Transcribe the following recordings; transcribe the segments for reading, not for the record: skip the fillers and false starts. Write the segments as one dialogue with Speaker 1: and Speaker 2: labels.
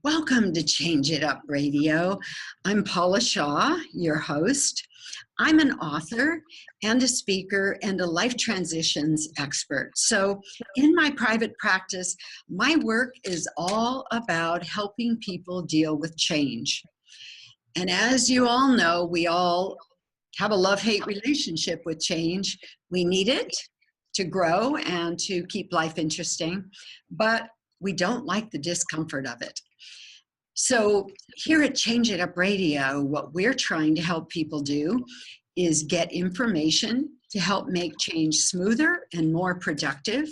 Speaker 1: Welcome to Change It Up Radio. I'm Paula Shaw, your host. I'm an author and a speaker and a life transitions expert. So in my private practice, my work is all about helping people deal with change. And as you all know, we all have a love-hate relationship with change. We need it to grow and to keep life interesting, but we don't like the discomfort of it. So here at Change It Up Radio, what we're trying to help people do is get information to help make change smoother and more productive.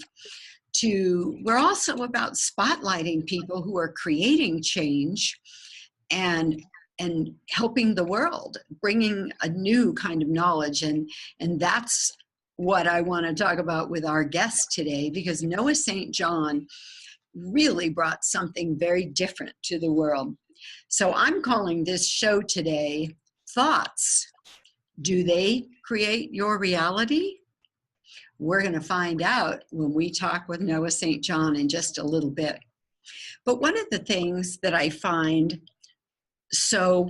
Speaker 1: We're also about spotlighting people who are creating change and helping the world, bringing a new kind of knowledge. And that's what I want to talk about with our guest today, because Noah St. John really brought something very different to the world. So I'm calling this show today, Thoughts. Do they create your reality? We're going to find out when we talk with Noah St. John in just a little bit. But one of the things that I find so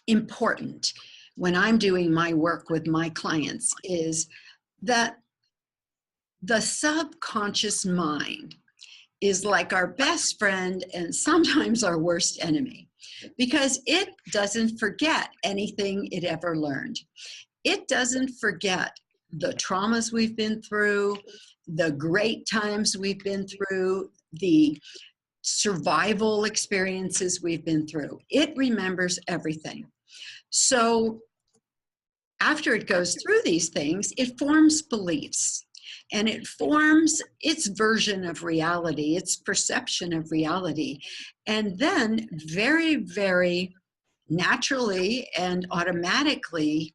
Speaker 1: important when I'm doing my work with my clients is that the subconscious mind is like our best friend and sometimes our worst enemy, because it doesn't forget anything it ever learned. It doesn't forget the traumas we've been through, the great times we've been through, the survival experiences we've been through. It remembers everything. So after it goes through these things, it forms beliefs. And it forms its version of reality, its perception of reality. And then very, very naturally and automatically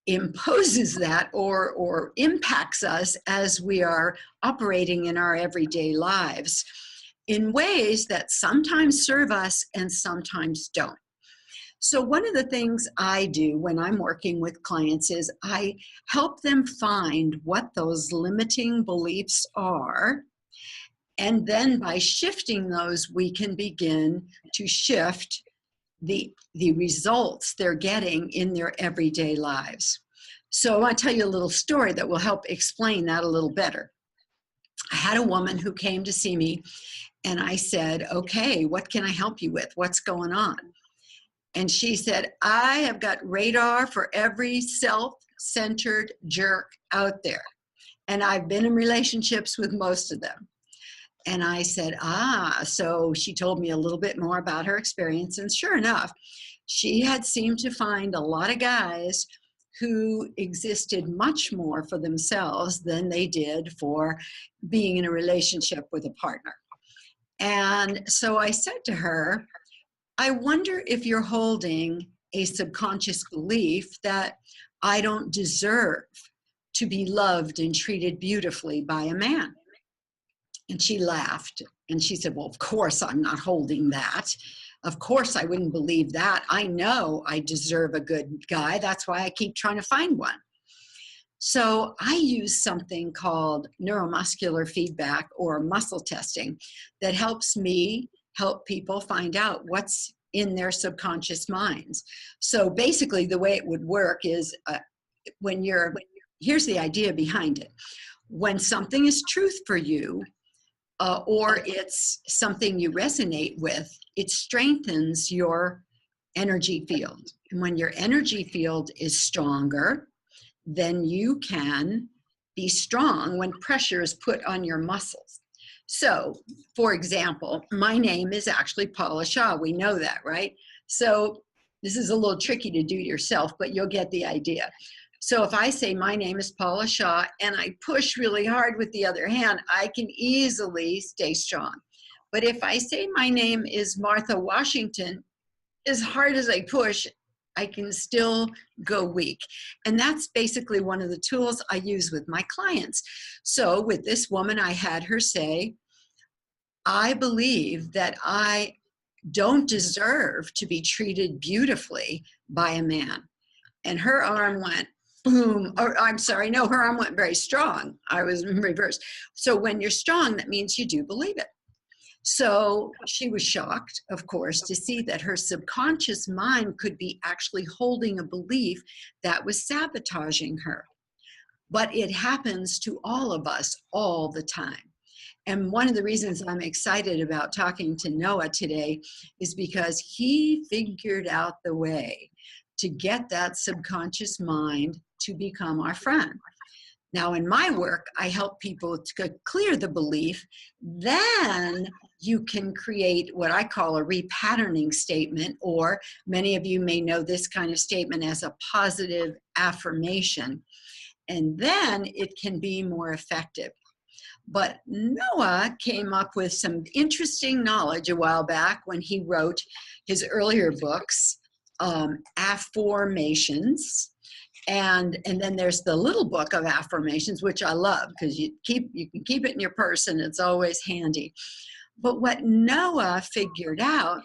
Speaker 1: imposes that or impacts us as we are operating in our everyday lives in ways that sometimes serve us and sometimes don't. So one of the things I do when I'm working with clients is I help them find what those limiting beliefs are. And then by shifting those, we can begin to shift the results they're getting in their everyday lives. So I want to tell you a little story that will help explain that a little better. I had a woman who came to see me, and I said, okay, what can I help you with? What's going on? And she said, I have got radar for every self-centered jerk out there. And I've been in relationships with most of them. And I said, so she told me a little bit more about her experience. And sure enough, she had seemed to find a lot of guys who existed much more for themselves than they did for being in a relationship with a partner. And so I said to her, I wonder if you're holding a subconscious belief that I don't deserve to be loved and treated beautifully by a man. And she laughed and she said, well, of course I'm not holding that. Of course I wouldn't believe that. I know I deserve a good guy. That's why I keep trying to find one. So I use something called neuromuscular feedback or muscle testing that helps me help people find out what's in their subconscious minds. So basically the way it would work is here's the idea behind it. When something is truth for you, or it's something you resonate with, it strengthens your energy field. And when your energy field is stronger, then you can be strong when pressure is put on your muscles. So, for example, my name is actually Paula Shaw. We know that, right? So this is a little tricky to do yourself, but you'll get the idea. So if I say my name is Paula Shaw and I push really hard with the other hand, I can easily stay strong. But if I say my name is Martha Washington, as hard as I push, I can still go weak. And that's basically one of the tools I use with my clients. So with this woman, I had her say, I believe that I don't deserve to be treated beautifully by a man. And her arm went boom, or I'm sorry, no, her arm went very strong. I was in reverse. So when you're strong, that means you do believe it. So she was shocked, of course, to see that her subconscious mind could be actually holding a belief that was sabotaging her. But it happens to all of us all the time. And one of the reasons I'm excited about talking to Noah today is because he figured out the way to get that subconscious mind to become our friend. Now, in my work, I help people to clear the belief. Then you can create what I call a repatterning statement, or many of you may know this kind of statement as a positive affirmation. And then it can be more effective. But Noah came up with some interesting knowledge a while back when he wrote his earlier books, Affirmations. And then there's the little book of affirmations, which I love because you can keep it in your purse and it's always handy. But what Noah figured out,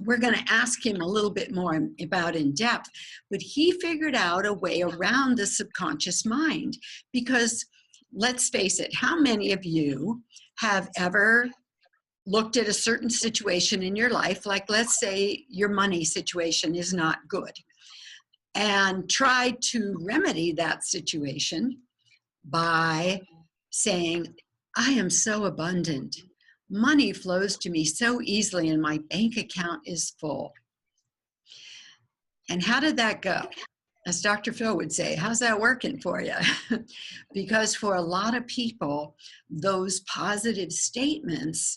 Speaker 1: we're going to ask him a little bit more about in depth, but he figured out a way around the subconscious mind. Because let's face it, how many of you have ever looked at a certain situation in your life, like let's say your money situation is not good, and tried to remedy that situation by saying, I am so abundant. Money flows to me so easily and my bank account is full. And how did that go? As Dr. Phil would say, how's that working for you? Because for a lot of people, those positive statements,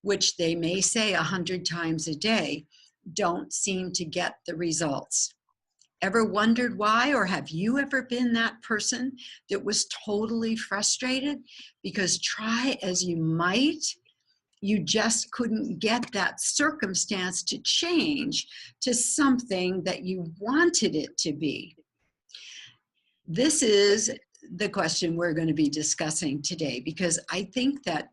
Speaker 1: which they may say 100 times a day, don't seem to get the results. Ever wondered why? Or have you ever been that person that was totally frustrated? Because try as you might, you just couldn't get that circumstance to change to something that you wanted it to be. This is the question we're going to be discussing today, because I think that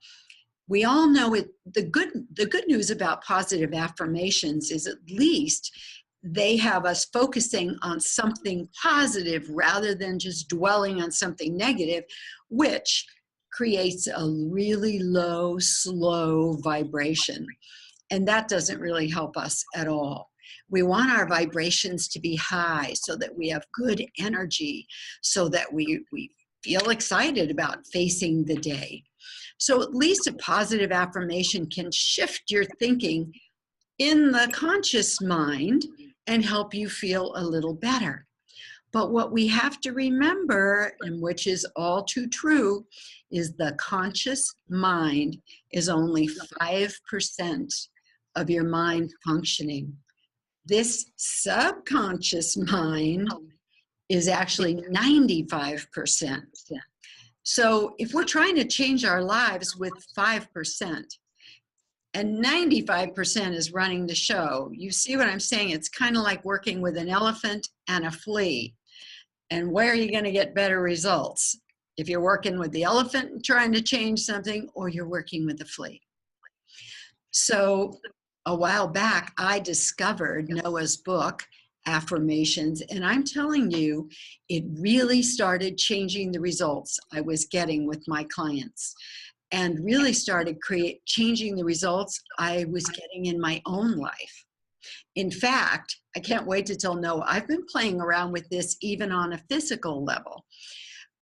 Speaker 1: we all know it. The good news about positive affirmations is at least they have us focusing on something positive rather than just dwelling on something negative, which creates a really low, slow vibration. And that doesn't really help us at all. We want our vibrations to be high so that we have good energy, so that we feel excited about facing the day. So at least a positive affirmation can shift your thinking in the conscious mind and help you feel a little better. But what we have to remember, and which is all too true, is the conscious mind is only 5% of your mind functioning. This subconscious mind is actually 95%. So if we're trying to change our lives with 5%, and 95% is running the show, you see what I'm saying? It's kind of like working with an elephant and a flea. And where are you going to get better results? If you're working with the elephant and trying to change something, or you're working with the flea. So a while back, I discovered Noah's book, Affirmations, and I'm telling you, it really started changing the results I was getting with my clients, and really started changing the results I was getting in my own life. In fact, I can't wait to tell Noah, I've been playing around with this even on a physical level.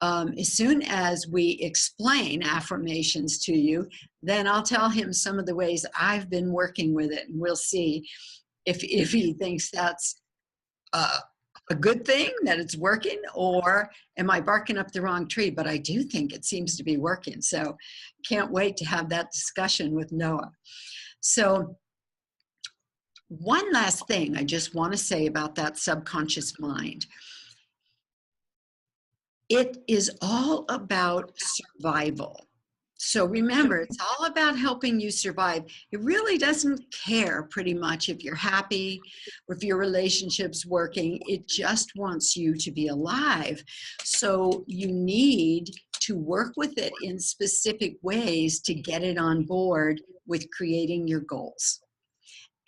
Speaker 1: As soon as we explain affirmations to you, then I'll tell him some of the ways I've been working with it, and we'll see if he thinks that's a good thing, that it's working, or am I barking up the wrong tree? But I do think it seems to be working. So can't wait to have that discussion with Noah. So one last thing I just want to say about that subconscious mind. It is all about survival. So remember, it's all about helping you survive. It really doesn't care pretty much if you're happy or if your relationship's working. It just wants you to be alive. So you need to work with it in specific ways to get it on board with creating your goals.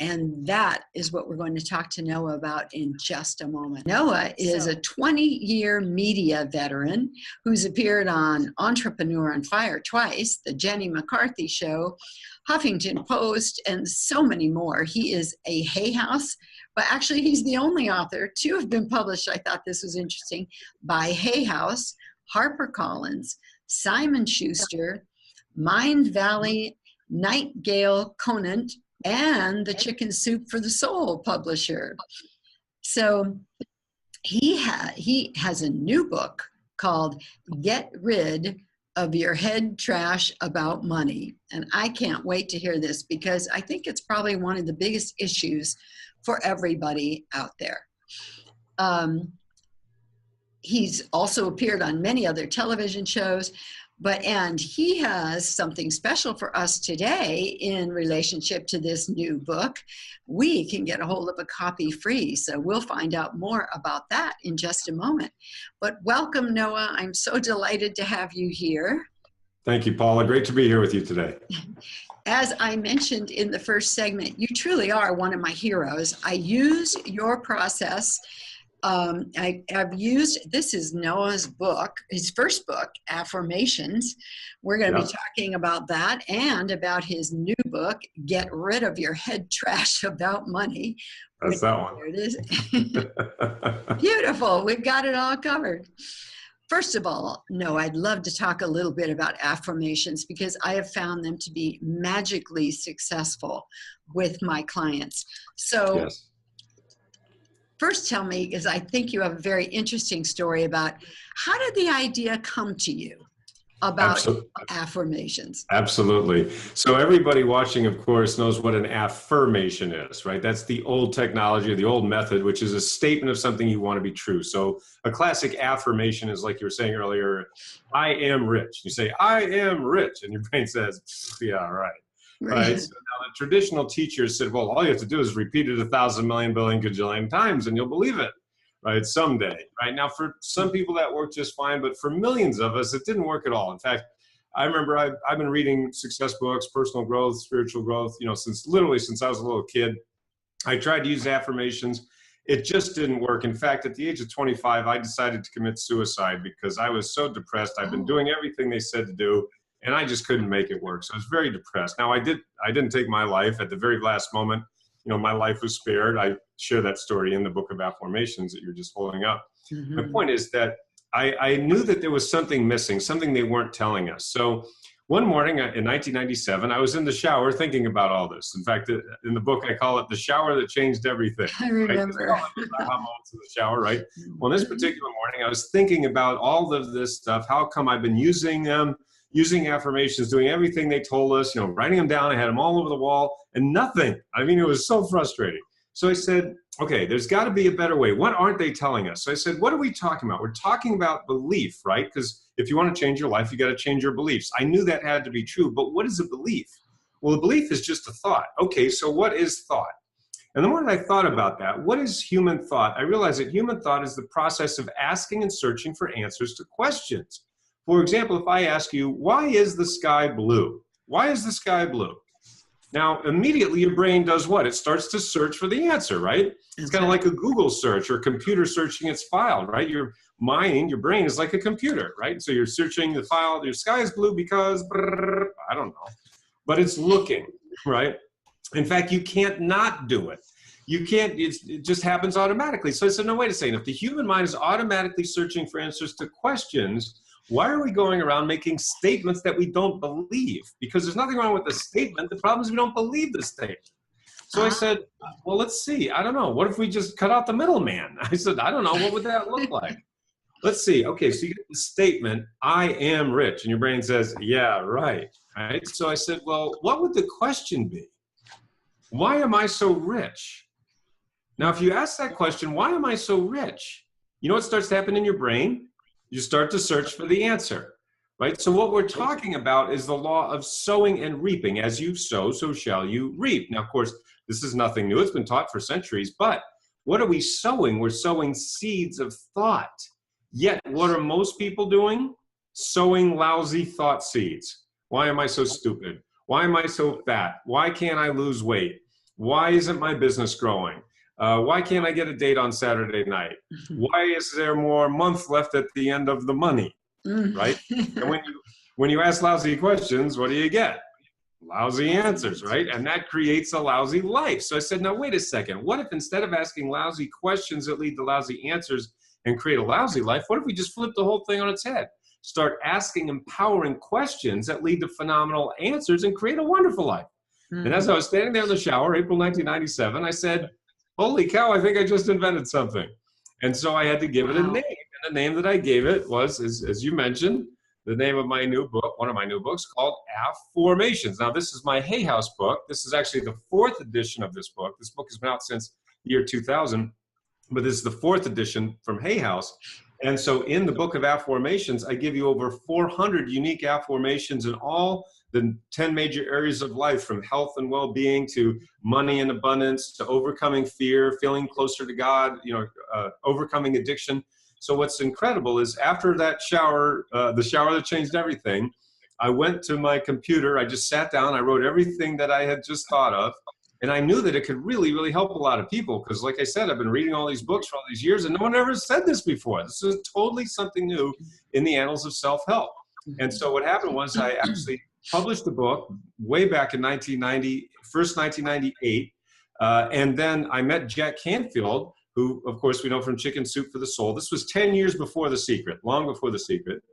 Speaker 1: And that is what we're going to talk to Noah about in just a moment. Noah is a 20-year media veteran who's appeared on Entrepreneur on Fire twice, The Jenny McCarthy Show, Huffington Post, and so many more. He is a Hay House, but actually he's the only author. 2 have been published. I thought this was interesting, by Hay House, HarperCollins, Simon Schuster, Mind Valley, Nightingale Conant, and the Chicken Soup for the Soul publisher. So he has a new book called Get Rid of Your Head Trash About Money. And I can't wait to hear this because I think it's probably one of the biggest issues for everybody out there. He's also appeared on many other television shows, and he has something special for us today in relationship to this new book. We can get a hold of a copy free, so we'll find out more about that in just a moment. But welcome, Noah. I'm so delighted to have you here.
Speaker 2: Thank you, Paula. Great to be here with you today.
Speaker 1: As I mentioned in the first segment, you truly are one of my heroes. I use your process. This is Noah's book, his first book, Affirmations. We're going to be talking about that and about his new book, Get Rid of Your Head Trash About Money.
Speaker 2: That's that one.
Speaker 1: There it is. Beautiful. We've got it all covered. First of all, Noah, I'd love to talk a little bit about affirmations because I have found them to be magically successful with my clients. So.
Speaker 2: Yes.
Speaker 1: First, tell me, because I think you have a very interesting story about how did the idea come to you about affirmations?
Speaker 2: Absolutely. So everybody watching, of course, knows what an affirmation is, right? That's the old technology, the old method, which is a statement of something you want to be true. So a classic affirmation is like you were saying earlier, I am rich. You say, I am rich. And your brain says, yeah, right. Right. So now the traditional teachers said, well, all you have to do is repeat it 1,000 million billion gajillion times and you'll believe it, right? Someday, right? Now, for some people that worked just fine, but for millions of us, it didn't work at all. In fact, I remember I've been reading success books, personal growth, spiritual growth, since I was a little kid. I tried to use affirmations. It just didn't work. In fact, at the age of 25, I decided to commit suicide because I was so depressed. I've been doing everything they said to do, and I just couldn't make it work. So I was very depressed. Now, I didn't take my life at the very last moment. My life was spared. I share that story in the book of affirmations that you're just holding up. Mm-hmm. My point is that I knew that there was something missing, something they weren't telling us. So one morning in 1997, I was in the shower thinking about all this. In fact, in the book, I call it the shower that changed everything.
Speaker 1: I remember.
Speaker 2: Right? Aha moments in the shower, right? Well, this particular morning, I was thinking about all of this stuff. How come I've been using them? Using affirmations, doing everything they told us, writing them down. I had them all over the wall and nothing. I mean, it was so frustrating. So I said, okay, there's got to be a better way. What aren't they telling us? So I said, what are we talking about? We're talking about belief, right? Because if you want to change your life, you got to change your beliefs. I knew that had to be true, but what is a belief? Well, a belief is just a thought. Okay, so what is thought? And the more that I thought about that, what is human thought? I realized that human thought is the process of asking and searching for answers to questions. For example, if I ask you, why is the sky blue? Why is the sky blue? Now, immediately your brain does what? It starts to search for the answer, right? It's kind of like a Google search or a computer searching its file, right? Your brain is like a computer, right? So you're searching the file, your sky is blue because, I don't know, but it's looking, right? In fact, you can't not do it. You can't, it just happens automatically. So I said, no, wait a second. If the human mind is automatically searching for answers to questions, why are we going around making statements that we don't believe? Because there's nothing wrong with the statement. The problem is we don't believe the statement. So I said, well, let's see. I don't know. What if we just cut out the middleman? I said, I don't know. What would that look like? Let's see. Okay, so you get the statement, I am rich. And your brain says, yeah, right. Right? So I said, well, what would the question be? Why am I so rich? Now, if you ask that question, why am I so rich? You know what starts to happen in your brain? You start to search for the answer, right? So what we're talking about is the law of sowing and reaping. As you sow, so shall you reap. Now, of course, this is nothing new. It's been taught for centuries. But what are we sowing? We're sowing seeds of thought. Yet, what are most people doing? Sowing lousy thought seeds. Why am I so stupid? Why am I so fat? Why can't I lose weight? Why isn't my business growing? Why can't I get a date on Saturday night? Why is there more month left at the end of the money? Right? And when you ask lousy questions, what do you get? Lousy answers, right? And that creates a lousy life. So I said, now wait a second. What if instead of asking lousy questions that lead to lousy answers and create a lousy life, what if we just flip the whole thing on its head? Start asking empowering questions that lead to phenomenal answers and create a wonderful life. And as I was standing there in the shower, April 1997, I said, holy cow, I think I just invented something. And so I had to give it a name. And the name that I gave it was, as you mentioned, the name of my new book, one of my new books, called Affirmations. Now, this is my Hay House book. This is actually the 4th edition of this book. This book has been out since the year 2000, but this is the 4th edition from Hay House. And so in the book of Affirmations, I give you over 400 unique affirmations in all the 10 major areas of life, from health and well-being to money and abundance to overcoming fear, feeling closer to God, overcoming addiction. So what's incredible is after that shower, the shower that changed everything, I went to my computer. I just sat down. I wrote everything that I had just thought of. And I knew that it could really, really help a lot of people because, like I said, I've been reading all these books for all these years, and no one ever said this before. This is totally something new in the annals of self-help. And so what happened was I actually published the book way back in 1998. And then I met Jack Canfield, who, of course, we know from Chicken Soup for the Soul. This was 10 years before The Secret, long before The Secret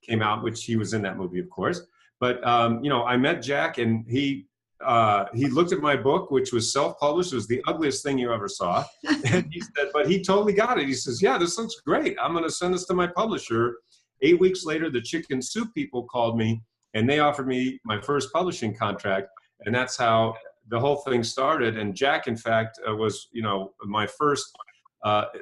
Speaker 2: came out, which he was in that movie, of course. But, I met Jack, and he looked at my book, which was self-published. It was the ugliest thing you ever saw. And he said, but he totally got it. He says, yeah, this looks great. I'm going to send this to my publisher. 8 weeks later, the Chicken Soup people called me, and they offered me my first publishing contract. And that's how the whole thing started. And Jack, in fact, was, my first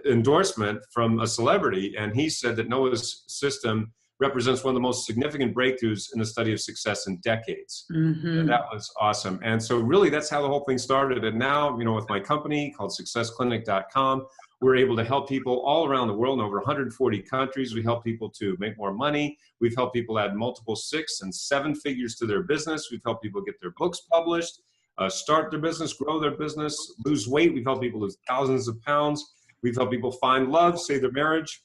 Speaker 2: endorsement from a celebrity. And he said that Noah's system represents one of the most significant breakthroughs in the study of success in decades. And that was awesome. And so really that's how the whole thing started. And now, with my company called successclinic.com, we're able to help people all around the world in over 140 countries. We help people to make more money. We've helped people add multiple 6 and 7 figures to their business. We've helped people get their books published, start their business, grow their business, lose weight. We've helped people lose thousands of pounds. We've helped people find love, save their marriage.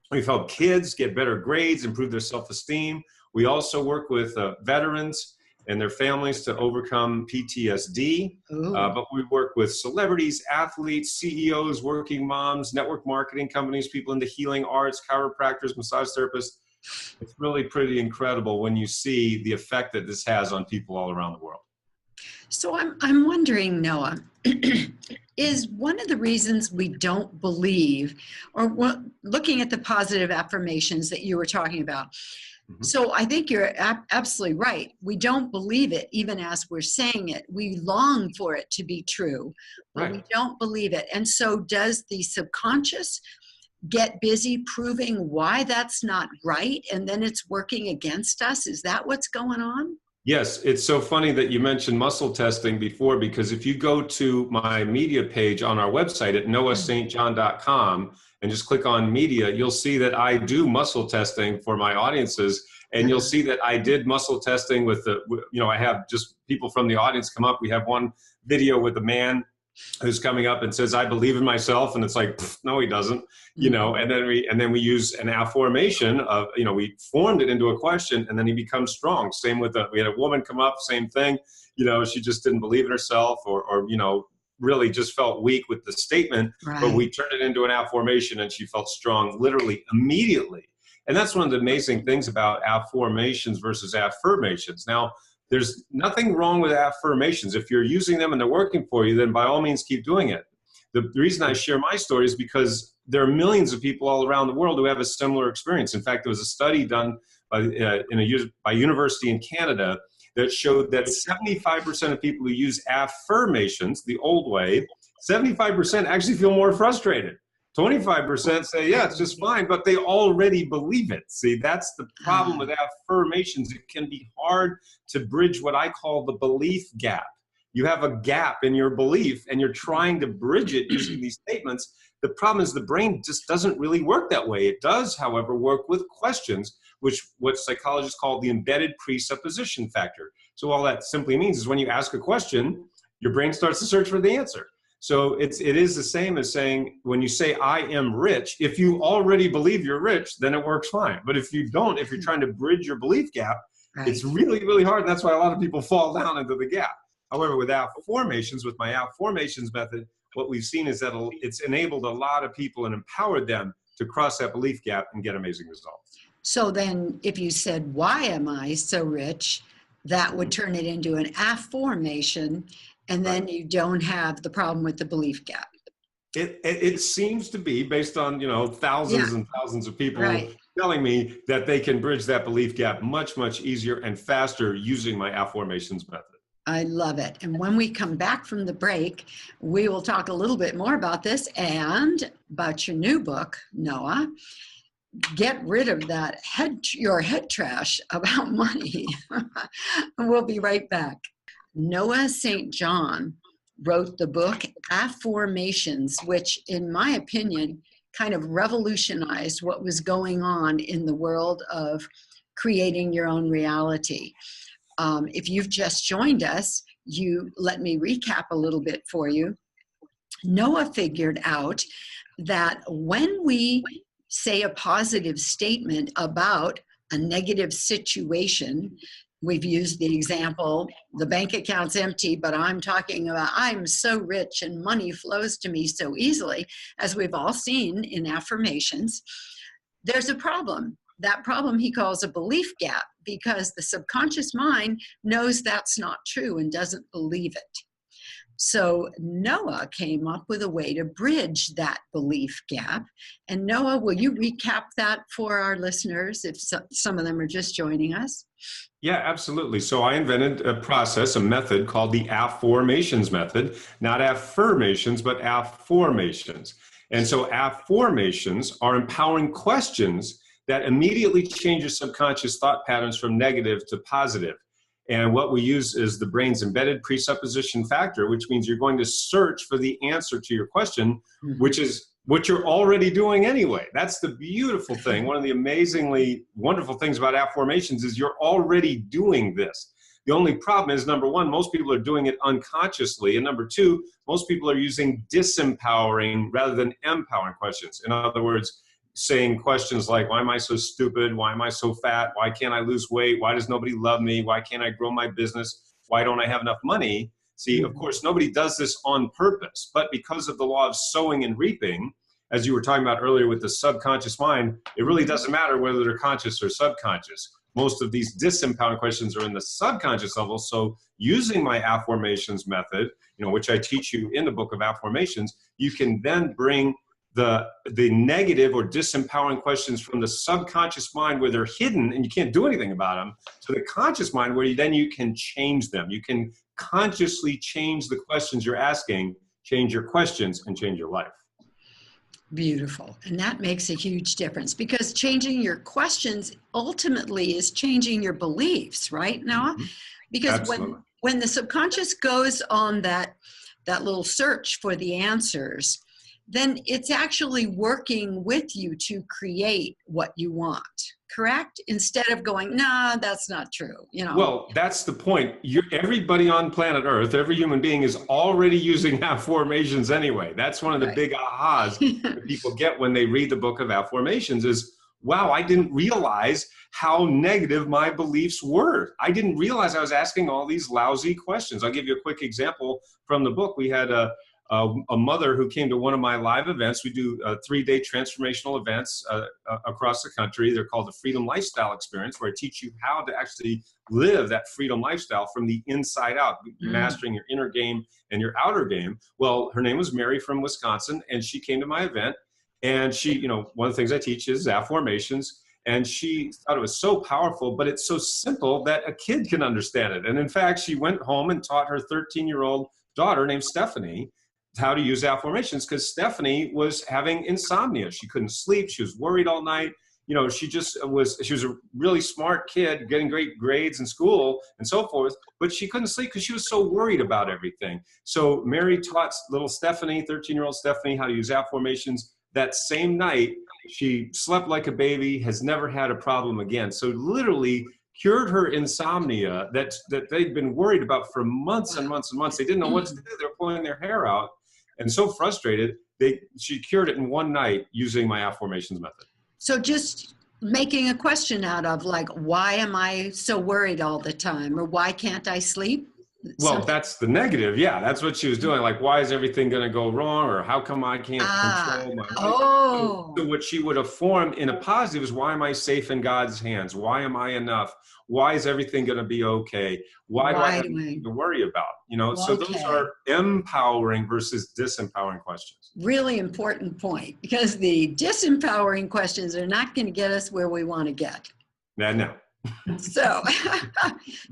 Speaker 2: We've helped kids get better grades, improve their self-esteem. We also work with veterans and their families to overcome PTSD. But we work with celebrities, athletes, CEOs, working moms, network marketing companies, people into healing arts, chiropractors, massage therapists. It's really pretty incredible when you see the effect that this has on people all around the world.
Speaker 1: So I'm wondering, Noah, is one of the reasons we don't believe, or looking at the positive affirmations that you were talking about. So I think you're absolutely right. We don't believe it even as we're saying it. We long for it to be true, but we don't believe it. And so does the subconscious get busy proving why that's not right, and then it's working against us? Is that what's going on?
Speaker 2: Yes, it's so funny that you mentioned muscle testing before, because if you go to my media page on our website at noahstjohn.com and just click on media, you'll see that I do muscle testing for my audiences. And you'll see that I did muscle testing with I have just people from the audience come up. We have one video with a man who's coming up and says, I believe in myself. And it's like, no, he doesn't, and then we use an affirmation of, we formed it into a question, and then he becomes strong. Same with we had a woman come up, same thing, she just didn't believe in herself or really just felt weak with the statement, but we turned it into an affirmation and she felt strong literally immediately. And that's one of the amazing things about affirmations versus affirmations. Now, there's nothing wrong with affirmations. If you're using them and they're working for you, then by all means keep doing it. The reason I share my story is because there are millions of people all around the world who have a similar experience. In fact, there was a study done by university in Canada that showed that 75% of people who use affirmations, the old way, 75% actually feel more frustrated. 25% say, yeah, it's just fine, but they already believe it. See, that's the problem with affirmations. It can be hard to bridge what I call the belief gap. You have a gap in your belief and you're trying to bridge it using these statements. The problem is the brain just doesn't really work that way. It does, however, work with questions, which what psychologists call the embedded presupposition factor. So all that simply means is when you ask a question, your brain starts to search for the answer. So it is the same as saying, when you say I am rich, if you already believe you're rich, then it works fine. But if you don't, if you're trying to bridge your belief gap, it's really, really hard. And that's why a lot of people fall down into the gap. However, with affirmations, with my affirmations method, what we've seen is that it's enabled a lot of people and empowered them to cross that belief gap and get amazing results.
Speaker 1: So then if you said, why am I so rich? That would turn it into an affirmation, and then you don't have the problem with the belief gap.
Speaker 2: It seems to be, based on, thousands and thousands of people telling me that they can bridge that belief gap much, much easier and faster using my affirmations method.
Speaker 1: I love it. And when we come back from the break, we will talk a little bit more about this and about your new book, Noah. Get rid of that your head trash about money. We'll be right back. Noah St. John wrote the book Affirmations, which in my opinion kind of revolutionized what was going on in the world of creating your own reality. If you've just joined us, let me recap a little bit for you. Noah figured out that when we say a positive statement about a negative situation, we've used the example, the bank account's empty, but I'm talking about I'm so rich and money flows to me so easily, as we've all seen in affirmations, there's a problem. That problem he calls a belief gap, because the subconscious mind knows that's not true and doesn't believe it. So Noah came up with a way to bridge that belief gap. And Noah, will you recap that for our listeners if some of them are just joining us?
Speaker 2: Yeah, absolutely. So I invented a process, a method called the affirmations method, not affirmations, but afformations. And so affirmations are empowering questions that immediately change your subconscious thought patterns from negative to positive. And what we use is the brain's embedded presupposition factor, which means you're going to search for the answer to your question, which is what you're already doing anyway. That's the beautiful thing. One of the amazingly wonderful things about affirmations is you're already doing this. The only problem is, number one, most people are doing it unconsciously. And number two, most people are using disempowering rather than empowering questions. In other words, saying questions like, why am I so stupid? Why am I so fat? Why can't I lose weight? Why does nobody love me? Why can't I grow my business? Why don't I have enough money? See, of course, nobody does this on purpose, but because of the law of sowing and reaping, as you were talking about earlier with the subconscious mind, it really doesn't matter whether they're conscious or subconscious. Most of these disempowering questions are in the subconscious level. So using my affirmations method, which I teach you in the book of affirmations, you can then bring the negative or disempowering questions from the subconscious mind where they're hidden and you can't do anything about them to the conscious mind where you can change them. You can consciously change the questions you're asking, change your questions, and change your life.
Speaker 1: Beautiful. And that makes a huge difference, because changing your questions ultimately is changing your beliefs, right, Noah? Because when the subconscious goes on that little search for the answers, then it's actually working with you to create what you want, correct? Instead of going, nah, that's not true.
Speaker 2: Well, that's the point. Everybody on planet Earth, every human being is already using affirmations anyway. That's one of the big ahas that people get when they read the book of affirmations is, wow, I didn't realize how negative my beliefs were. I didn't realize I was asking all these lousy questions. I'll give you a quick example from the book. We had a mother who came to one of my live events. We do 3-day transformational events across the country. They're called the Freedom Lifestyle Experience, where I teach you how to actually live that freedom lifestyle from the inside out, mastering your inner game and your outer game. Well, her name was Mary from Wisconsin, and she came to my event. And she, one of the things I teach is affirmations. And she thought it was so powerful, but it's so simple that a kid can understand it. And in fact, she went home and taught her 13-year-old daughter named Stephanie how to use affirmations, because Stephanie was having insomnia. She couldn't sleep. She was worried all night. She was a really smart kid, getting great grades in school and so forth, but she couldn't sleep because she was so worried about everything. So Mary taught little Stephanie, 13-year-old Stephanie, how to use affirmations. That same night, she slept like a baby, has never had a problem again. So literally cured her insomnia that they'd been worried about for months and months and months. They didn't know what to do. They were pulling their hair out and so frustrated. She cured it in one night using my affirmations method.
Speaker 1: So just making a question out of like, why am I so worried all the time? Or why can't I sleep?
Speaker 2: Well, that's the negative. Yeah, that's what she was doing. Like, why is everything going to go wrong? Or how come I can't control my life?
Speaker 1: Oh.
Speaker 2: So what she would have formed in a positive is, why am I safe in God's hands? Why am I enough? Why is everything going to be okay? Why do I have anything to worry about? You know, so those are empowering versus disempowering questions.
Speaker 1: Really important point, because the disempowering questions are not going to get us where we want to get.
Speaker 2: No.
Speaker 1: So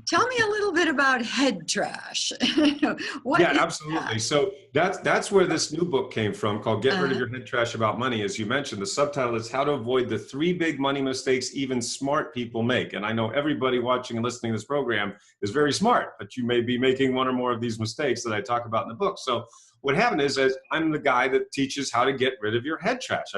Speaker 1: tell me a little bit about head trash.
Speaker 2: Yeah, absolutely. That? So that's where this new book came from, called Get Rid of Your Head Trash About Money. As you mentioned, the subtitle is How to Avoid the 3 Big Money Mistakes Even Smart People Make. And I know everybody watching and listening to this program is very smart, but you may be making one or more of these mistakes that I talk about in the book. So what happened is I'm the guy that teaches how to get rid of your head trash.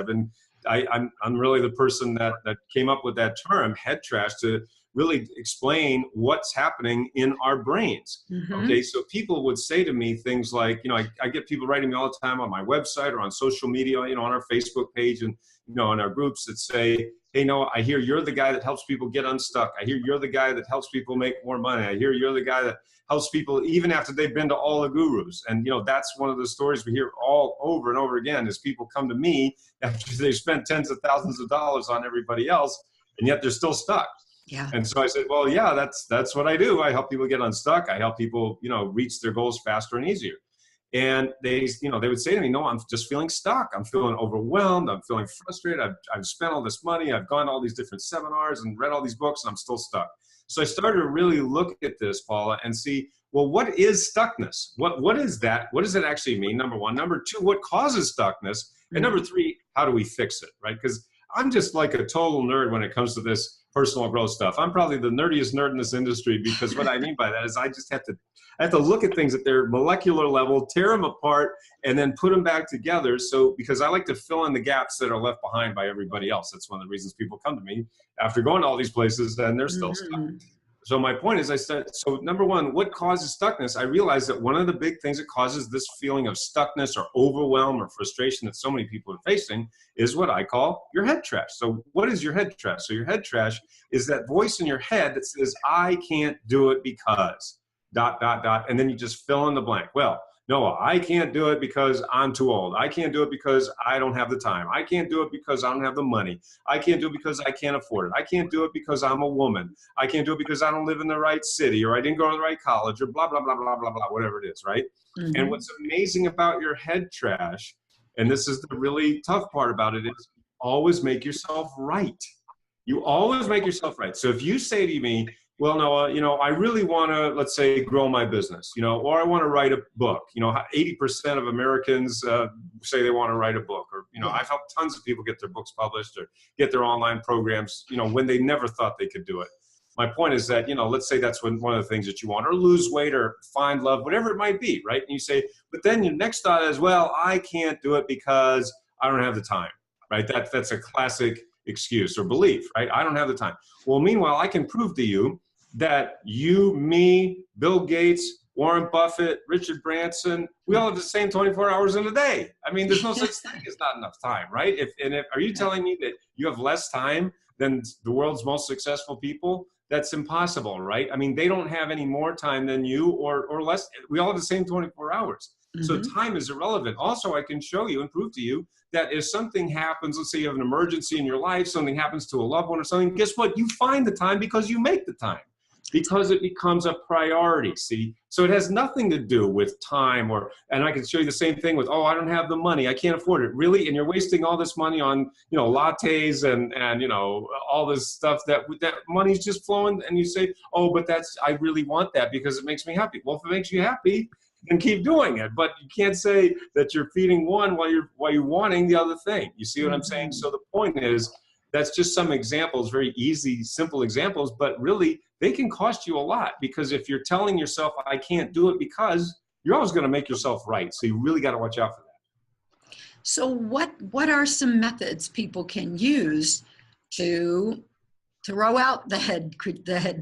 Speaker 2: I'm really the person that came up with that term, head trash, to really explain what's happening in our brains. Okay, so people would say to me things like, you know, I get people writing me all the time on my website or on social media, you know, on our Facebook page and, you know, in our groups that say, hey, no, I hear you're the guy that helps people get unstuck. I hear you're the guy that helps people make more money. I hear you're the guy that helps people even after they've been to all the gurus. And, you know, that's one of the stories we hear all over and over again, is people come to me after they've spent tens of thousands of dollars on everybody else, and yet they're still stuck.
Speaker 1: Yeah.
Speaker 2: And so I said, well, yeah, that's what I do. I help people get unstuck. I help people, you know, reach their goals faster and easier. And they would say to me, no, I'm just feeling stuck. I'm feeling overwhelmed. I'm feeling frustrated. I've spent all this money. I've gone to all these different seminars and read all these books, and I'm still stuck. So I started to really look at this, Paula, and see, well, what is stuckness? What is that? What does it actually mean? Number one. Number two, what causes stuckness? And number three, how do we fix it, right? Because I'm just like a total nerd when it comes to this personal growth stuff. I'm probably the nerdiest nerd in this industry, because what I mean by that is I just have to look at things at their molecular level, tear them apart, and then put them back together. So, because I like to fill in the gaps that are left behind by everybody else. That's one of the reasons people come to me after going to all these places and they're still stuck. So my point is, so number one, what causes stuckness? I realized that one of the big things that causes this feeling of stuckness or overwhelm or frustration that so many people are facing is what I call your head trash. So what is your head trash? So your head trash is that voice in your head that says, I can't do it because ... And then you just fill in the blank. Well, no, I can't do it because I'm too old. I can't do it because I don't have the time. I can't do it because I don't have the money. I can't do it because I can't afford it. I can't do it because I'm a woman. I can't do it because I don't live in the right city, or I didn't go to the right college, or blah, blah, blah, blah, blah, blah, whatever it is, right? And what's amazing about your head trash, and this is the really tough part about it, is always make yourself right. You always make yourself right. So if you say to me, well, Noah, you know, I really want to, let's say, grow my business, you know, or I want to write a book. You know, 80% of Americans say they want to write a book, or, you know, I've helped tons of people get their books published or get their online programs, you know, when they never thought they could do it. My point is that, you know, let's say that's one of the things that you want, or lose weight or find love, whatever it might be, right? And you say, but then your next thought is, well, I can't do it because I don't have the time, right? That's a classic excuse or belief, right? I don't have the time. Well, meanwhile, I can prove to you that you, me, Bill Gates, Warren Buffett, Richard Branson, we all have the same 24 hours in a day. I mean, there's no such thing as not enough time, right? Are you telling me that you have less time than the world's most successful people? That's impossible, right? I mean, they don't have any more time than you, or less. We all have the same 24 hours. So time is irrelevant. Also, I can show you and prove to you that if something happens, let's say you have an emergency in your life, something happens to a loved one or something, guess what? You find the time because you make the time. Because it becomes a priority, see? So it has nothing to do with time, and I can show you the same thing with, oh, I don't have the money, I can't afford it. Really? And you're wasting all this money on, you know, lattes and you know, all this stuff that money's just flowing, and you say, oh, but I really want that because it makes me happy. Well, if it makes you happy, then keep doing it. But you can't say that you're feeding one while you're wanting the other thing. You see what I'm saying? So the point is, that's just some examples, very easy, simple examples, but really they can cost you a lot, because if you're telling yourself, I can't do it because, you're always going to make yourself right. So you really got to watch out for that.
Speaker 1: So what are some methods people can use to Throw out the head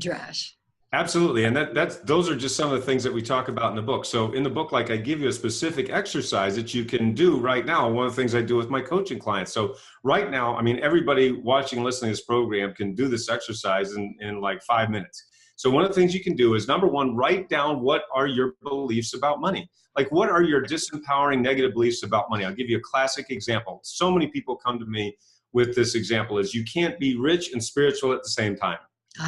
Speaker 1: trash.
Speaker 2: Absolutely. And those are just some of the things that we talk about in the book. So in the book, like I give you a specific exercise that you can do right now. One of the things I do with my coaching clients. So right now, I mean, everybody watching, listening to this program can do this exercise in like 5 minutes. So one of the things you can do is, number one, write down what are your beliefs about money. Like, what are your disempowering negative beliefs about money? I'll give you a classic example. So many people come to me with this example is you can't be rich and spiritual at the same time.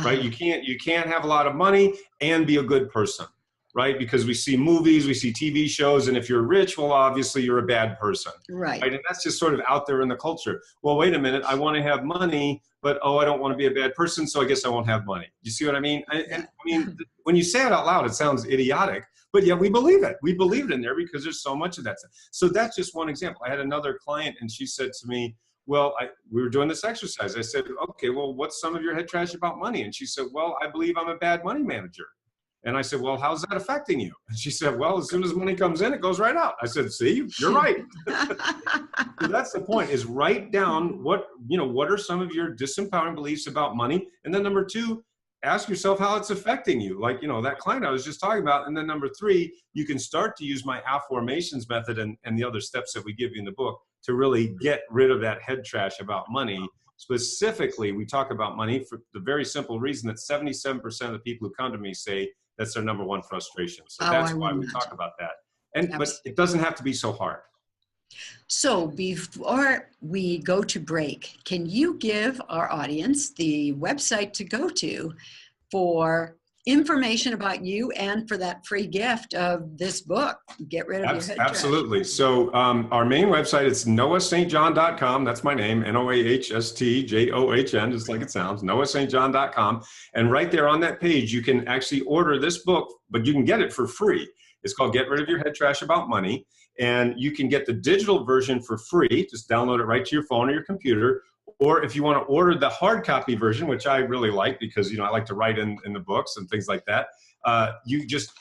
Speaker 2: Right? You can't have a lot of money and be a good person, right? Because we see movies, we see TV shows, and if you're rich, well, obviously you're a bad person.
Speaker 1: Right.
Speaker 2: And that's just sort of out there in the culture. Well, wait a minute, I want to have money, but I don't want to be a bad person, so I guess I won't have money. You see what I mean? And I mean, when you say it out loud, it sounds idiotic, but yeah, we believe it. We believe it in there because there's so much of that. So that's just one example. I had another client, and she said to me, well, we were doing this exercise. I said, okay, well, what's some of your head trash about money? And she said, well, I believe I'm a bad money manager. And I said, well, how's that affecting you? And she said, well, as soon as money comes in, it goes right out. I said, see, you're right. So that's the point, is write down what are some of your disempowering beliefs about money. And then number two, ask yourself how it's affecting you. Like, that client I was just talking about. And then number three, you can start to use my affirmations method and the other steps that we give you in the book to really get rid of that head trash about money. Specifically, we talk about money for the very simple reason that 77% of the people who come to me say that's their number one frustration. So that's why we talk about that. But it doesn't have to be so hard.
Speaker 1: So before we go to break, can you give our audience the website to go to for information about you and for that free gift of this book, Get Rid of Your Head Trash?
Speaker 2: Absolutely. So our main website is noahstjohn.com. That's my name, NOAHSTJOHN, just like it sounds, noahstjohn.com. And right there on that page, you can actually order this book, but you can get it for free. It's called Get Rid of Your Head Trash About Money. And you can get the digital version for free. Just download it right to your phone or your computer. Or if you want to order the hard copy version, which I really like because, I like to write in the books and things like that, you just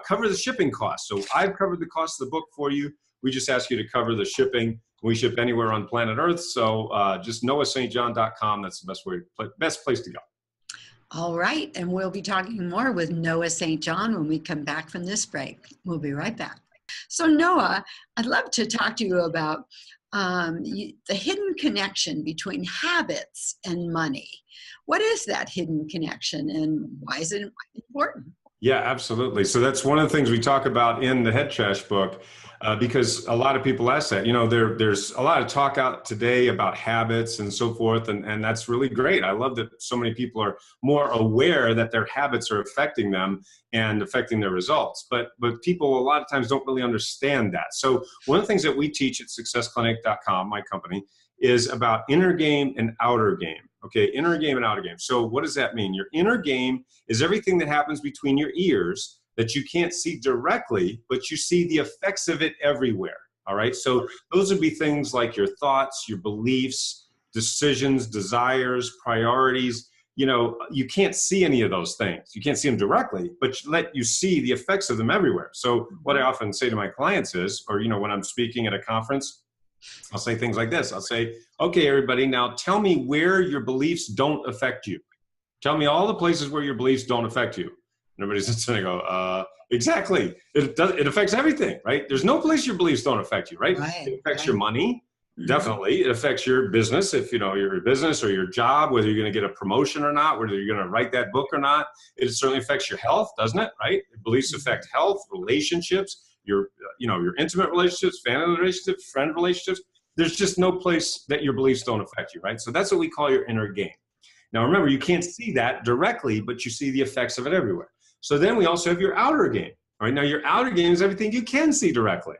Speaker 2: cover the shipping costs. So I've covered the cost of the book for you. We just ask you to cover the shipping. We ship anywhere on planet Earth. So just noahstjohn.com. That's the best place to go.
Speaker 1: All right. And we'll be talking more with Noah St. John when we come back from this break. We'll be right back. So Noah, I'd love to talk to you about the hidden connection between habits and money. What is that hidden connection and why is it important?
Speaker 2: Yeah, absolutely. So that's one of the things we talk about in the Head Trash book, because a lot of people ask that. There's a lot of talk out today about habits and so forth, and that's really great. I love that so many people are more aware that their habits are affecting them and affecting their results. But people a lot of times don't really understand that. So one of the things that we teach at successclinic.com, my company, is about inner game and outer game. Okay, inner game and outer game. So what does that mean? Your inner game is everything that happens between your ears that you can't see directly, but you see the effects of it everywhere. All right, so those would be things like your thoughts, your beliefs, decisions, desires, priorities. You can't see any of those things. You can't see them directly, but let you see the effects of them everywhere. So what I often say to my clients is, or when I'm speaking at a conference, I'll say things like this. I'll say, okay, everybody, now tell me where your beliefs don't affect you. Tell me all the places where your beliefs don't affect you. And everybody sits there and go, exactly. It affects everything, right? There's no place your beliefs don't affect you, right? It affects your money. Definitely. It affects your business. If your business or your job, whether you're going to get a promotion or not, whether you're going to write that book or not, it certainly affects your health, doesn't it? Right? Beliefs affect health, relationships, your intimate relationships, family relationships, friend relationships. There's just no place that your beliefs don't affect you, right? So that's what we call your inner game. Now, remember, you can't see that directly, but you see the effects of it everywhere. So then we also have your outer game, right? Now, your outer game is everything you can see directly,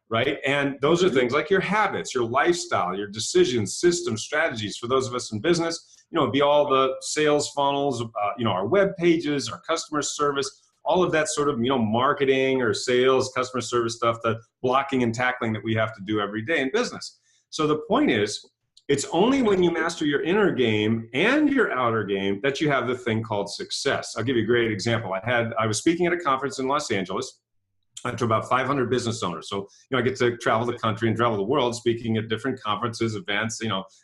Speaker 2: right? And those are things like your habits, your lifestyle, your decisions, systems, strategies. For those of us in business, it'd be all the sales funnels, our web pages, our customer service, all of that sort of, marketing or sales, customer service stuff, the blocking and tackling that we have to do every day in business. So the point is, it's only when you master your inner game and your outer game that you have the thing called success. I'll give you a great example. I was speaking at a conference in Los Angeles to about 500 business owners. So, I get to travel the country and travel the world speaking at different conferences, events,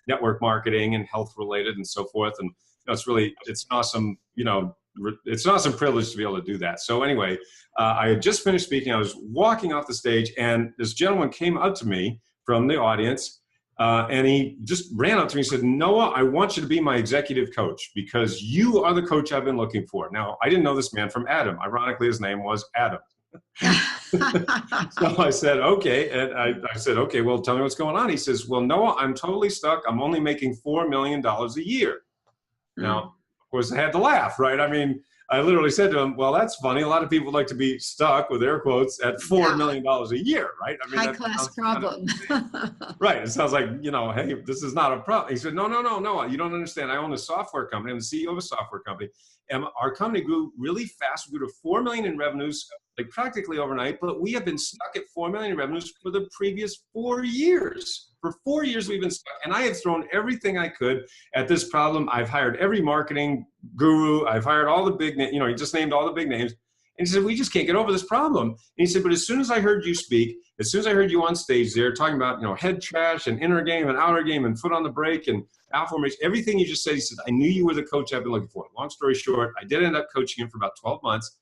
Speaker 2: network marketing and health related and so forth. And it's an awesome, it's an awesome privilege to be able to do that. So anyway, I had just finished speaking. I was walking off the stage, and this gentleman came up to me from the audience, and he just ran up to me and said, Noah, I want you to be my executive coach because you are the coach I've been looking for. Now, I didn't know this man from Adam. Ironically, his name was Adam. So I said, okay. And I said, okay, well, tell me what's going on. He says, well, Noah, I'm totally stuck. I'm only making $4 million a year. Now, of course, I had to laugh, right? I mean, I literally said to him, well, that's funny. A lot of people would like to be stuck, with air quotes, at $4 million a year, right? I mean,
Speaker 1: high-class problem.
Speaker 2: Right. It sounds like, hey, this is not a problem. He said, no, you don't understand. I own a software company. I'm the CEO of a software company. And our company grew really fast. We grew to 4 million in revenues, like practically overnight, but we have been stuck at 4 million in revenues for the previous 4 years. For 4 years, we've been stuck. And I have thrown everything I could at this problem. I've hired every marketing guru. I've hired all the big names. He just named all the big names. And he said, we just can't get over this problem. And he said, but as soon as I heard you speak, as soon as I heard you on stage there talking about, head trash and inner game and outer game and foot on the brake and affirmation, everything you just said, he said, I knew you were the coach I've been looking for. Long story short, I did end up coaching him for about 12 months.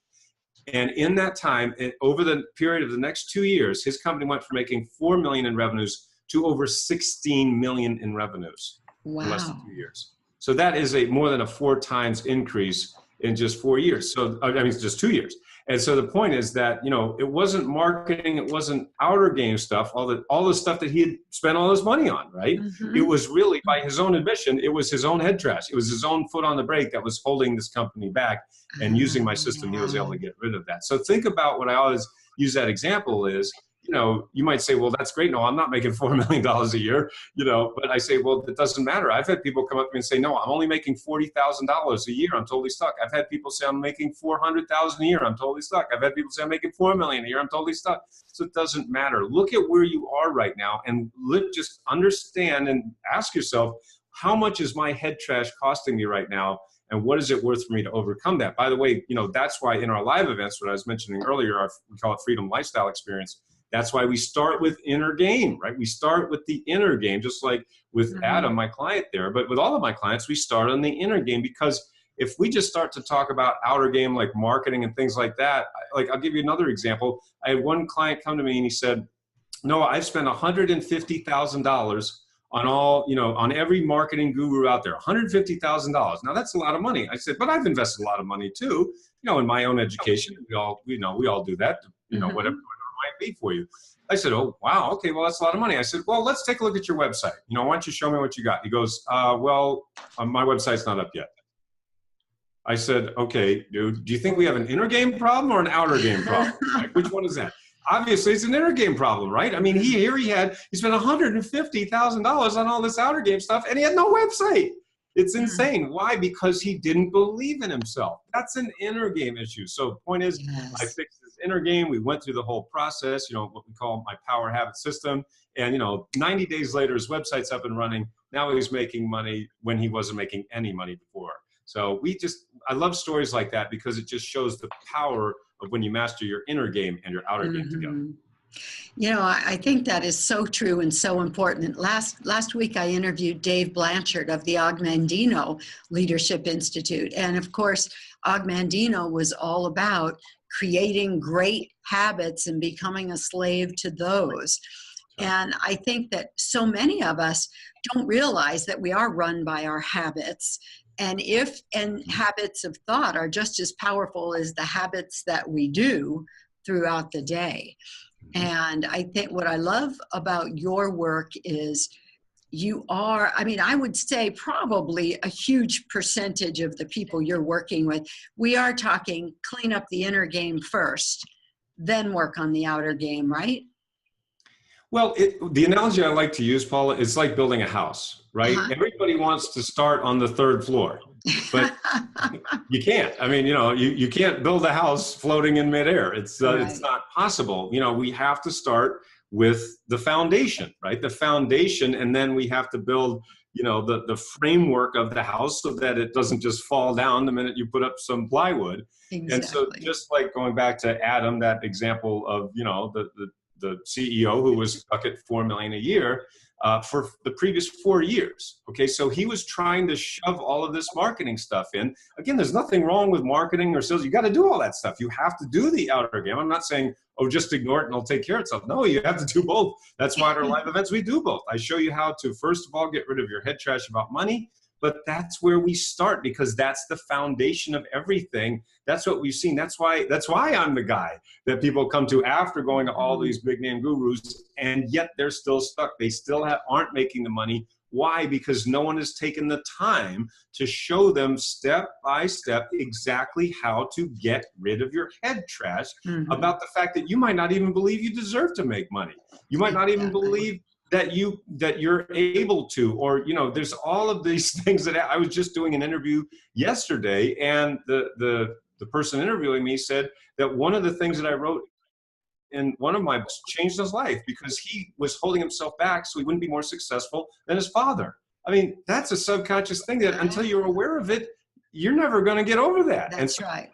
Speaker 2: And in that time, over the period of the next 2 years, his company went from making 4 million in revenues to over 16 million in revenues in less than 2 years. So that is more than a 4 times increase in just 4 years. So, I mean, just 2 years. And so the point is that, it wasn't marketing, it wasn't outer game stuff, all the stuff that he had spent all his money on, right? Mm-hmm. It was really, by his own admission, it was his own head trash. It was his own foot on the brake that was holding this company back, and using my system, he was able to get rid of that. So think about what I always use that example is, you might say, well, that's great. No, I'm not making $4 million a year, but I say, well, it doesn't matter. I've had people come up to me and say, no, I'm only making $40,000 a year. I'm totally stuck. I've had people say I'm making $400,000 a year. I'm totally stuck. I've had people say I'm making $4 million a year. I'm totally stuck. So it doesn't matter. Look at where you are right now and just understand and ask yourself, how much is my head trash costing me right now? And what is it worth for me to overcome that? By the way, that's why in our live events, what I was mentioning earlier, we call it Freedom Lifestyle Experience. That's why we start with inner game, right? We start with the inner game, just like with Adam, my client there. But with all of my clients, we start on the inner game, because if we just start to talk about outer game, like marketing and things like that, I'll give you another example. I had one client come to me and he said, Noah, I've spent $150,000 on on every marketing guru out there, $150,000. Now that's a lot of money. I said, but I've invested a lot of money too, in my own education. We all do that, whatever it might be for you. I said, oh, wow. Okay. Well, that's a lot of money. I said, well, let's take a look at your website. Why don't you show me what you got? He goes, my website's not up yet. I said, okay, dude, do you think we have an inner game problem or an outer game problem? Like, which one is that? Obviously, it's an inner game problem, right? I mean, he spent $150,000 on all this outer game stuff, and he had no website. It's insane. Why? Because he didn't believe in himself. That's an inner game issue. So the point is, I fixed this inner game. We went through the whole process, what we call my power habit system. And, 90 days later, his website's up and running. Now he's making money when he wasn't making any money before. So I love stories like that, because it just shows the power of when you master your inner game and your outer game together.
Speaker 1: I think that is so true and so important. Last week, I interviewed Dave Blanchard of the Ogmandino Leadership Institute. And of course, Ogmandino was all about creating great habits and becoming a slave to those. And I think that so many of us don't realize that we are run by our habits. And habits of thought are just as powerful as the habits that we do throughout the day. And I think what I love about your work is I would say probably a huge percentage of the people you're working with, we are talking clean up the inner game first, then work on the outer game, right?
Speaker 2: Well, the analogy I like to use, Paula, is like building a house, right? Everybody wants to start on the 3rd floor, but you can't. I mean, you can't build a house floating in midair. It's not possible. We have to start with the foundation, right? The foundation, and then we have to build, the framework of the house so that it doesn't just fall down the minute you put up some plywood. Exactly. And so just like going back to Adam, that example of, the CEO who was stuck at $4 million a year, for the previous 4 years. Okay, so he was trying to shove all of this marketing stuff in. Again, there's nothing wrong with marketing or sales. You got to do all that stuff. You have to do the outer game. I'm not saying, oh, just ignore it and it'll take care of itself. No, you have to do both. That's why at our live events, we do both. I show you how to, first of all, get rid of your head trash about money. But that's where we start, because that's the foundation of everything. That's what we've seen. That's why I'm the guy that people come to after going to all these big name gurus, and yet they're still stuck. They still aren't making the money. Why? Because no one has taken the time to show them step by step exactly how to get rid of your head trash about the fact that you might not even believe you deserve to make money. You might not even believe that you're able to, or, you know, there's all of these things that I was just doing an interview yesterday, and the person interviewing me said that one of the things that I wrote in one of my books changed his life because he was holding himself back so he wouldn't be more successful than his father. I mean, that's a subconscious thing that until you're aware of it, you're never going to get over that.
Speaker 1: That's right.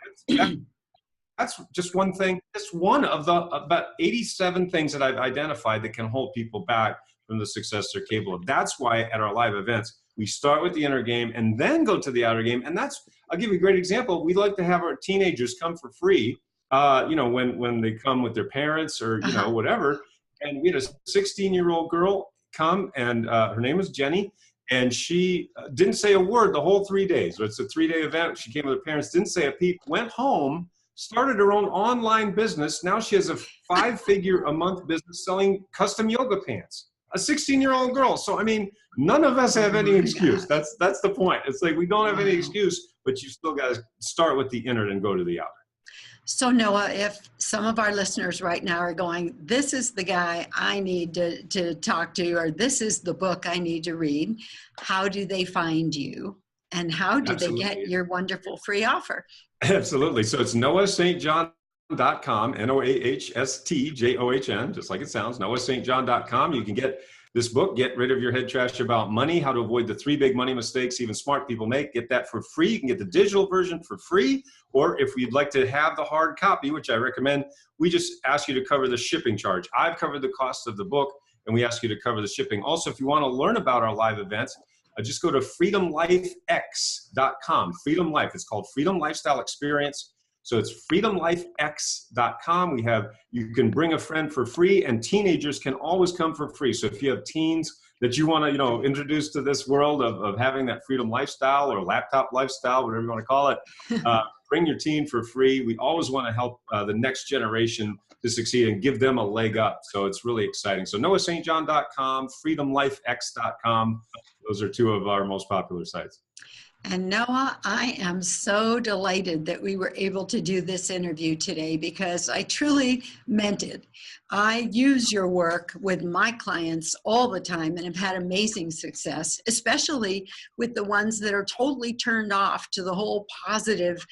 Speaker 2: That's just one thing. It's one of the about 87 things that I've identified that can hold people back from the success they're capable of. That's why at our live events, we start with the inner game and then go to the outer game. And I'll give you a great example. We like to have our teenagers come for free, you know, when they come with their parents or, you know, whatever. And we had a 16-year-old girl come, and her name was Jenny. And she didn't say a word the whole 3 days. It's a 3-day event. She came with her parents, didn't say a peep, went home, started her own online business. Now she has a 5-figure-a-month business selling custom yoga pants. A 16-year-old girl. So, I mean, none of us have any excuse. That's the point. It's like we don't have any excuse, but you still got to start with the inner and go to the outer.
Speaker 1: So Noah, if some of our listeners right now are going, this is the guy I need to talk to, or this is the book I need to read, how do they find you? And how do they get your wonderful free offer?
Speaker 2: Absolutely. So it's noahstjohn.com, NOAHSTJOHN, just like it sounds, noahstjohn.com. You can get this book, Get Rid of Your Head Trash About Money, How to Avoid the 3 Big Money Mistakes Even Smart People Make. Get that for free. You can get the digital version for free. Or if you'd like to have the hard copy, which I recommend, we just ask you to cover the shipping charge. I've covered the cost of the book, and we ask you to cover the shipping. Also, if you want to learn about our live events, just go to freedomlifex.com. Freedom Life. It's called Freedom Lifestyle Experience. So it's freedomlifex.com. You can bring a friend for free, and teenagers can always come for free. So if you have teens that you want to, you know, introduce to this world of having that freedom lifestyle or laptop lifestyle, whatever you want to call it, bring your teen for free. We always want to help the next generation to succeed and give them a leg up. So it's really exciting. So noahstjohn.com, freedomlifex.com. Those are 2 of our most popular sites.
Speaker 1: And Noah, I am so delighted that we were able to do this interview today, because I truly meant it. I use your work with my clients all the time and have had amazing success, especially with the ones that are totally turned off to the whole positive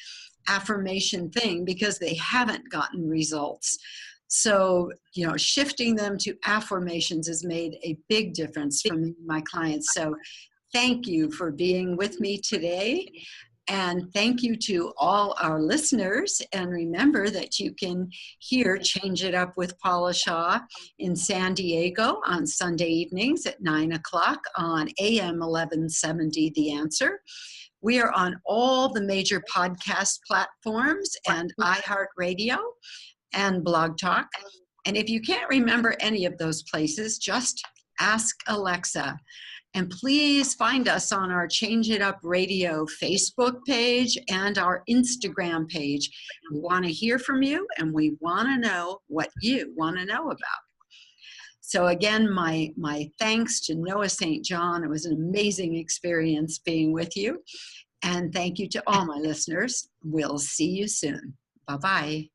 Speaker 1: affirmation thing because they haven't gotten results. So, you know, shifting them to affirmations has made a big difference for me and my clients. So thank you for being with me today. And thank you to all our listeners. And remember that you can hear Change It Up with Paula Shaw in San Diego on Sunday evenings at 9 o'clock on AM 1170, The Answer. We are on all the major podcast platforms and iHeartRadio and Blog Talk. And if you can't remember any of those places, just ask Alexa. And please find us on our Change It Up Radio Facebook page and our Instagram page. We want to hear from you, and we want to know what you want to know about. So again, my thanks to Noah St. John. It was an amazing experience being with you. And thank you to all my listeners. We'll see you soon. Bye-bye.